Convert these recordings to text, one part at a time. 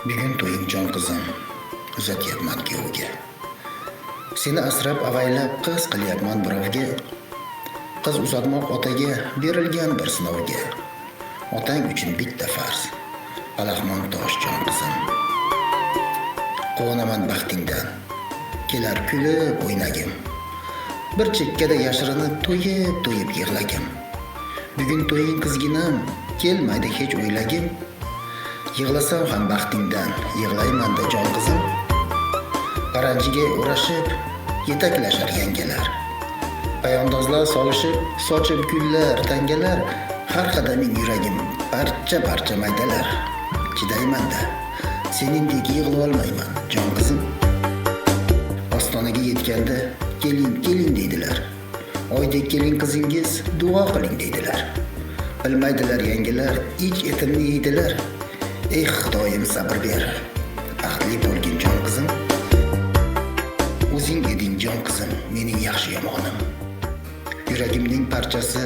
Bugun to'ying jon qizim, uzatyapman kuyovga. Seni asrab avaylab qiz qilyapman birovga. Qiz uzatmoq otaga berilgan bir sinovga. Otang uchun bitta farz, palaxmon tosh jon qizim. Quvonaman baxtingdan, kelar kulib o'ynagim. Bir chekkada yashirinib to'yib yig'lagim. Bugun to'ying qizginam, kelmaydi hech o'ylagim. Yig'lasam ham baxtingdan, yig'layman-da jon qizim. Paranjiga o'rashib, yetaklashar yangalar. Payondozlar solishib, sochib gullar, tangalar. Har qadaming yuragim, parcha maydalar. Chidayman-da, seningdek yig'la olmayman jon qizim. Ostonaga yetganda, keling deydilar. Oydek keling qizingiz, duo qiling deydilar. Bilmaydilar yangalar, ich etimni yeydilar. Xudoyim sabr ber, baxtli bo'lgin jon qizim. O'zing eding jon qizim, mening yaxshi yomonim. Yuragimning parchasi,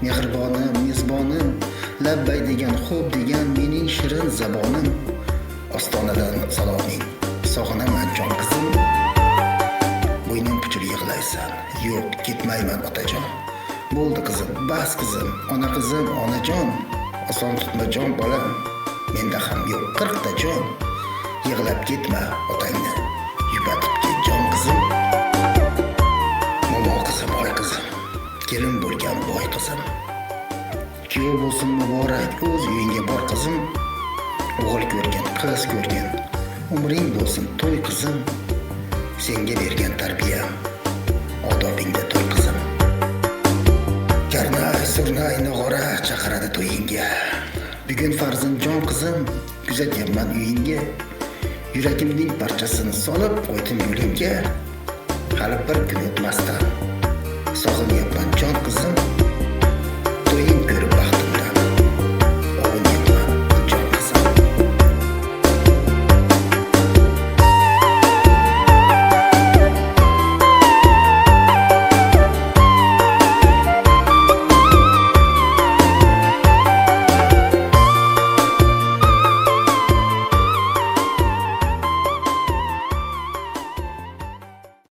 mehribonim, mezbonim. Labbay degan, xo'p degan mening shirin zabonim. Ostonadan saloming, sog'inaman jon qizim. Bo'yning puchib yig'laysan, yo'q ketmayman otajon. Bo'ldi qizim, bas qizim, onajon. Oson tutma jon bolam. Menda ham yo'q 40 ta jon. Yig'lab ketma otangni, yupatib ket jon qizim. Momo qizim, oy qizim, kelin bo'lgan boy qizim. Kuyov bo'lsin muborak, o'z uyingga bor qizim. O'g'il ko'rgan, qiz ko'rgan, umring bo'lsin to'y qizim. Senga bergan tarbiyam, odobingda to'y qizim. Karnay, surnay, nog'ora chaqiradi to'yingga. Bugun farzim jon qizim, kuzatyapman uyingga. Yuragimning parchasini solib qo'ydim yo'lingga. Hali bir kun o'tmasdan sog'inyapman jon qizim.